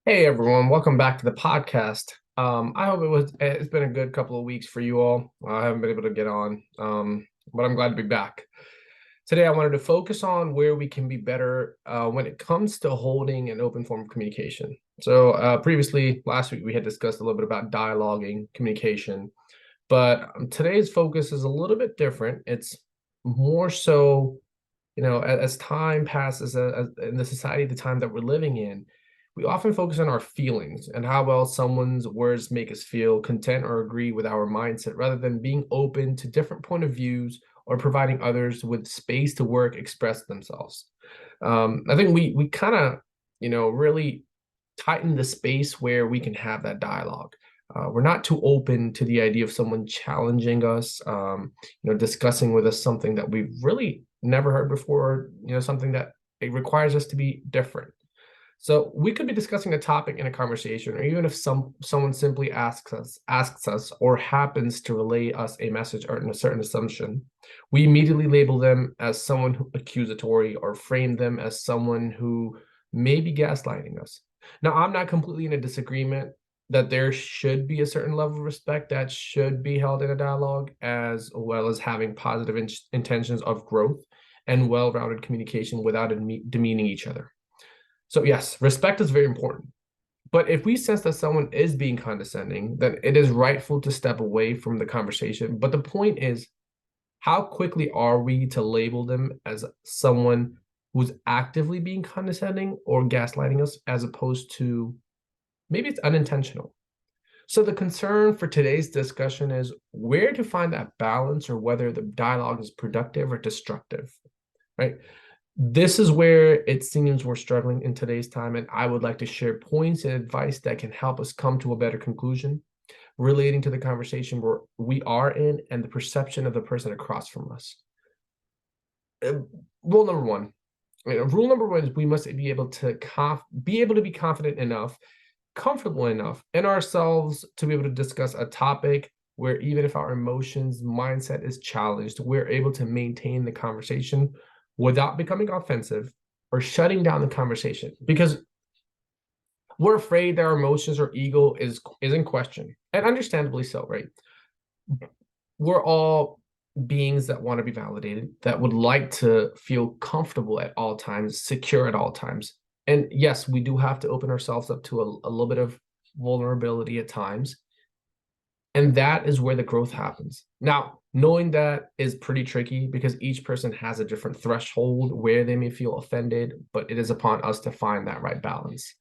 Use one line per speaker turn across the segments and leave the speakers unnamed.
Hey everyone, welcome back to the podcast. I hope it's been a good couple of weeks for you all. I haven't been able to get on, but I'm glad to be back. Today I wanted to focus on where we can be better when it comes to holding an open form of communication. So previously, last week, we had discussed a little bit about dialoguing, communication, but today's focus is a little bit different. It's more so, as time passes in the society, the time that we're living in, we often focus on our feelings and how well someone's words make us feel content or agree with our mindset, rather than being open to different point of views or providing others with space to work, express themselves. I think we kind of, really tighten the space where we can have that dialogue. We're not too open to the idea of someone challenging us, discussing with us something that we've really never heard before, something that it requires us to be different. So we could be discussing a topic in a conversation, or even if someone simply asks us, or happens to relay us a message or a certain assumption, we immediately label them as someone who accusatory or frame them as someone who may be gaslighting us. Now, I'm not completely in a disagreement that there should be a certain level of respect that should be held in a dialogue, as well as having positive intentions of growth and well-rounded communication without demeaning each other. So yes, respect is very important. But if we sense that someone is being condescending, then it is rightful to step away from the conversation. But the point is, how quickly are we to label them as someone who's actively being condescending or gaslighting us, as opposed to maybe it's unintentional? So the concern for today's discussion is where to find that balance, or whether the dialogue is productive or destructive, right? This is where it seems we're struggling in today's time, and I would like to share points and advice that can help us come to a better conclusion relating to the conversation where we are in and the perception of the person across from us. Uh, Rule number one. Rule number one is we must be able to be confident enough, comfortable enough in ourselves to be able to discuss a topic where, even if our emotions, mindset is challenged, we're able to maintain the conversation without becoming offensive or shutting down the conversation, because we're afraid that our emotions or ego is in question, and understandably so, right? We're all beings that want to be validated, that would like to feel comfortable at all times, secure at all times. And yes, we do have to open ourselves up to a little bit of vulnerability at times. And that is where the growth happens. Now, knowing that is pretty tricky, because each person has a different threshold where they may feel offended, but it is upon us to find that right balance.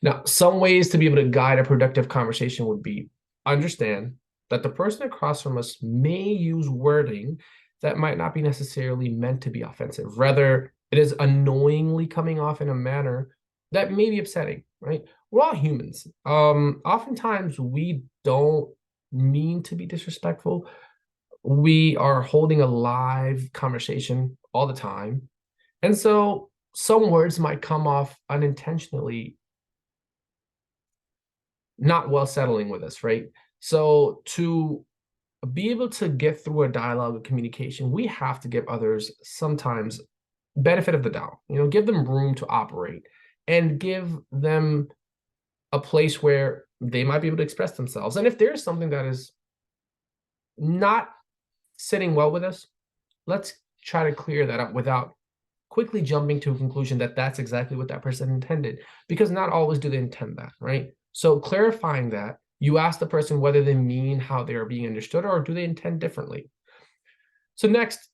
Now, some ways to be able to guide a productive conversation would be: understand that the person across from us may use wording that might not be necessarily meant to be offensive. Rather, it is unknowingly coming off in a manner that may be upsetting, right? We're all humans. Oftentimes we don't mean to be disrespectful. We are holding a live conversation all the time. And so some words might come off unintentionally not well settling with us, right? So to be able to get through a dialogue of communication, we have to give others sometimes benefit of the doubt, give them room to operate, and give them a place where they might be able to express themselves. And if there's something that is not sitting well with us, let's try to clear that up without quickly jumping to a conclusion that that's exactly what that person intended, because not always do they intend that, right? So clarifying that, you ask the person whether they mean how they are being understood, or do they intend differently. So next,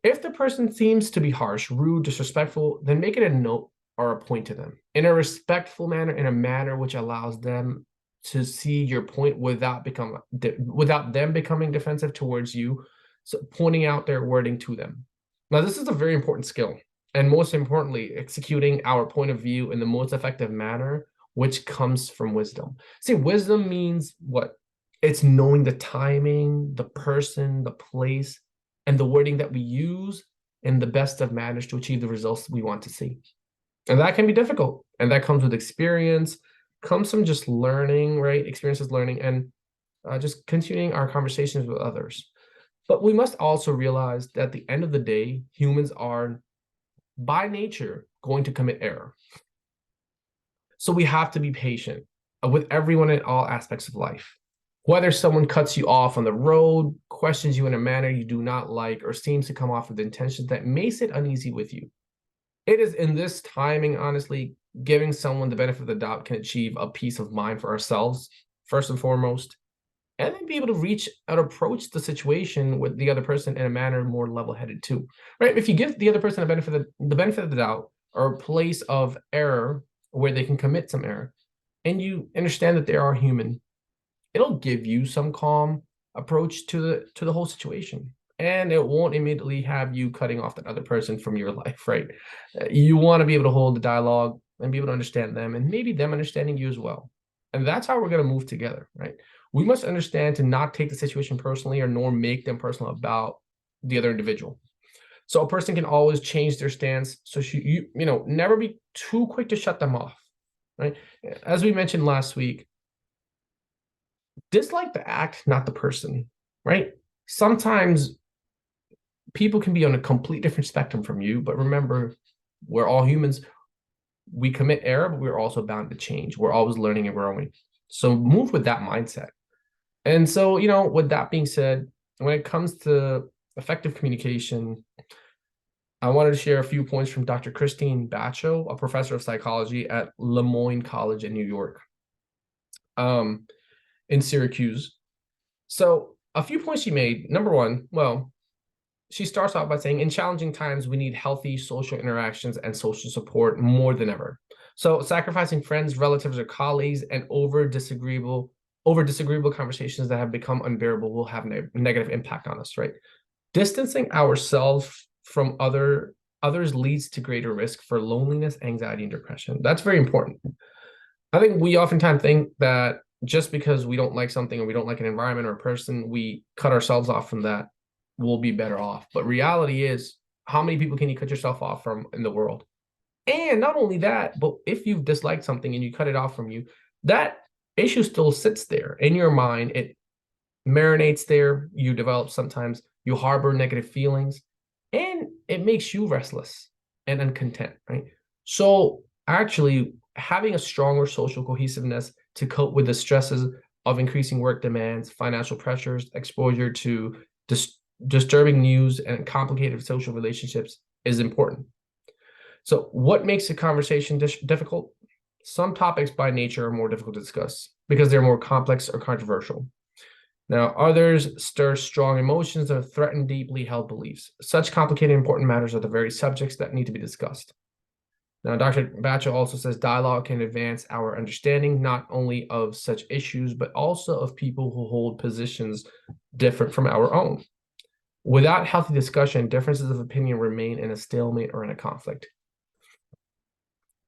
if the person seems to be harsh, rude, disrespectful, then make it a note or a point to them in a respectful manner, in a manner which allows them to see your point without them becoming defensive towards you. So pointing out their wording to them. Now, this is a very important skill, and most importantly, executing our point of view in the most effective manner, which comes from wisdom. See, wisdom means what? It's knowing the timing, the person, the place, and the wording that we use in the best of manners to achieve the results we want to see. And that can be difficult. And that comes with experience, comes from just learning, right? Experiences learning, and just continuing our conversations with others. But we must also realize that at the end of the day, humans are by nature going to commit error. So we have to be patient with everyone in all aspects of life. Whether someone cuts you off on the road, questions you in a manner you do not like, or seems to come off with intentions that may sit uneasy with you. It is in this timing, honestly, giving someone the benefit of the doubt can achieve a peace of mind for ourselves, first and foremost, and then be able to reach and approach the situation with the other person in a manner more level-headed too, right? If you give the other person the benefit of the doubt or a place of error where they can commit some error, and you understand that they are human, it'll give you some calm approach to the whole situation, and it won't immediately have you cutting off that other person from your life, right? You want to be able to hold the dialogue and be able to understand them, and maybe them understanding you as well. And that's how we're going to move together, right? We must understand to not take the situation personally or nor make them personal about the other individual. So a person can always change their stance. So never be too quick to shut them off, right? As we mentioned last week, dislike the act, not the person, right? Sometimes people can be on a complete different spectrum from you, but remember, we're all humans. We commit error, but we're also bound to change. We're always learning and growing. So move with that mindset. And so, with that being said, when it comes to effective communication, I wanted to share a few points from Dr. Christine Bacho, a professor of psychology at Lemoyne College in New York, in Syracuse. So a few points she made. Number one, well, she starts out by saying, in challenging times, we need healthy social interactions and social support more than ever. So sacrificing friends, relatives, or colleagues and over disagreeable conversations that have become unbearable will have a negative impact on us, right? Distancing ourselves from others leads to greater risk for loneliness, anxiety, and depression. That's very important. I think we oftentimes think that just because we don't like something or we don't like an environment or a person, we cut ourselves off from that, we'll be better off. But reality is, how many people can you cut yourself off from in the world? And not only that, but if you've disliked something and you cut it off from you, that issue still sits there in your mind. It marinates there. You develop sometimes, you harbor negative feelings, and it makes you restless and uncontent, right? So actually having a stronger social cohesiveness to cope with the stresses of increasing work demands, financial pressures, exposure to disturbing news, and complicated social relationships is important. So what makes a conversation difficult? Some topics by nature are more difficult to discuss because they're more complex or controversial. Now, others stir strong emotions or threaten deeply held beliefs. Such complicated and important matters are the very subjects that need to be discussed. Now, Dr. Batchel also says dialogue can advance our understanding not only of such issues, but also of people who hold positions different from our own. Without healthy discussion, differences of opinion remain in a stalemate or in a conflict.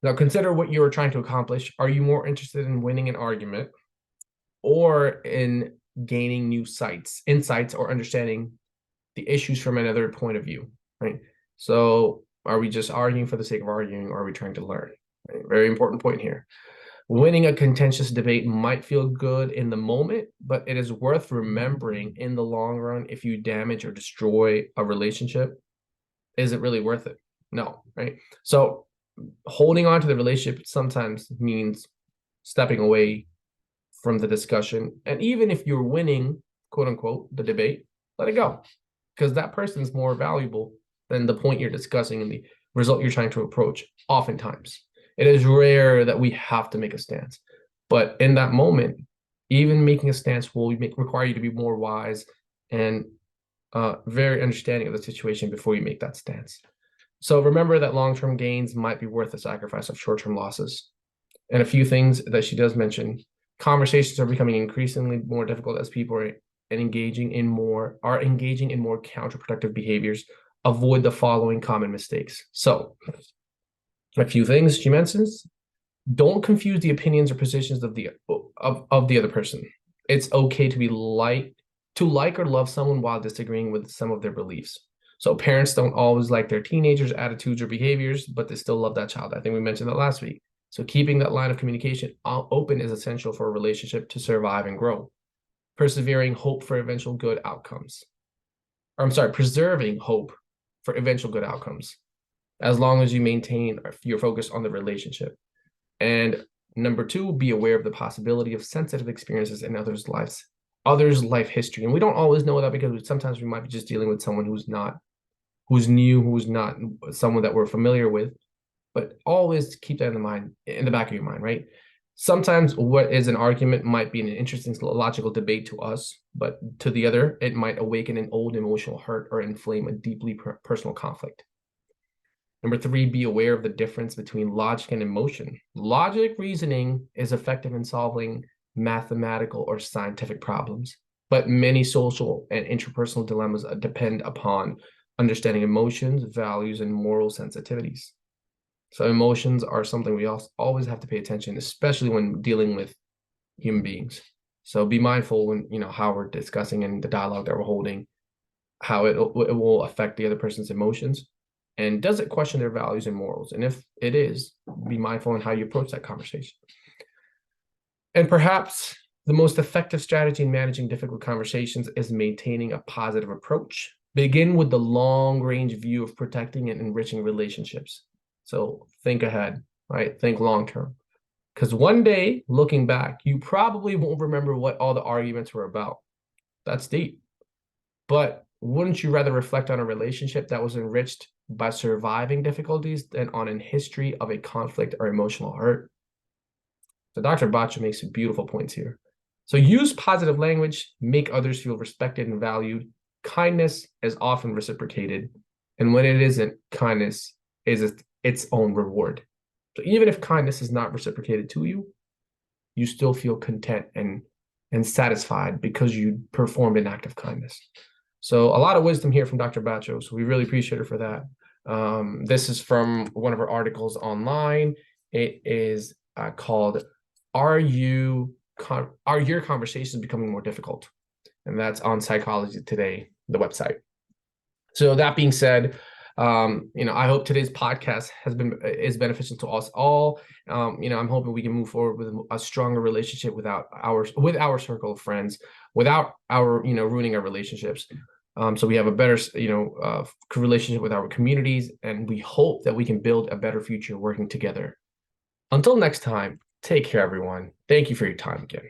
Now, consider what you are trying to accomplish. Are you more interested in winning an argument or in gaining new insights, or understanding the issues from another point of view, right? So are we just arguing for the sake of arguing, or are we trying to learn? Right? Very important point here. Winning a contentious debate might feel good in the moment, but it is worth remembering in the long run. If you damage or destroy a relationship, is it really worth it? No, right? So holding on to the relationship sometimes means stepping away from the discussion. And even if you're winning, quote unquote, the debate, let it go, because that person is more valuable than the point you're discussing and the result you're trying to approach. Oftentimes, it is rare that we have to make a stance, but in that moment, even making a stance will require you to be more wise and very understanding of the situation before you make that stance. So remember that long-term gains might be worth the sacrifice of short-term losses. And a few things that she does mention: conversations are becoming increasingly more difficult as people are engaging in more counterproductive behaviors. Avoid the following common mistakes. So a few things she mentions: don't confuse the opinions or positions of the other person. It's okay to like or love someone while disagreeing with some of their beliefs. So parents don't always like their teenagers' attitudes or behaviors, but they still love that child. I think we mentioned that last week. So keeping that line of communication open is essential for a relationship to survive and grow. Preserving hope for eventual good outcomes. Preserving hope for eventual good outcomes, as long as you maintain your focus on the relationship. And Number two, be aware of the possibility of sensitive experiences in others' life history. And we don't always know that because sometimes we might be just dealing with someone who's new, who's not someone that we're familiar with. But always keep that in the back of your mind, right? Sometimes what is an argument might be an interesting logical debate to us, but to the other, it might awaken an old emotional hurt or inflame a deeply personal conflict. Number three, be aware of the difference between logic and emotion. Logic reasoning is effective in solving mathematical or scientific problems, but many social and interpersonal dilemmas depend upon understanding emotions, values, and moral sensitivities. So emotions are something we always have to pay attention, especially when dealing with human beings. So be mindful when, how we're discussing and the dialogue that we're holding, how it will affect the other person's emotions. And does it question their values and morals? And if it is, be mindful in how you approach that conversation. And perhaps the most effective strategy in managing difficult conversations is maintaining a positive approach. Begin with the long-range view of protecting and enriching relationships. So think ahead, right? Think long-term. Because one day, looking back, you probably won't remember what all the arguments were about. That's deep. But wouldn't you rather reflect on a relationship that was enriched by surviving difficulties than on a history of a conflict or emotional hurt? So Dr. Bacha makes beautiful points here. So use positive language, make others feel respected and valued. Kindness is often reciprocated. And when it isn't, kindness is its own reward. So even if kindness is not reciprocated to you, you still feel content and satisfied because you performed an act of kindness. So a lot of wisdom here from Dr. Bacho. So we really appreciate her for that. This is from one of her articles online. It is called Are Your Conversations Becoming More Difficult? And that's on Psychology Today, the website. So that being said, I hope today's podcast is beneficial to us all. I'm hoping we can move forward with a stronger relationship with our circle of friends, without ruining our relationships. So we have a better, relationship with our communities, and we hope that we can build a better future working together. Until next time, take care, everyone. Thank you for your time again.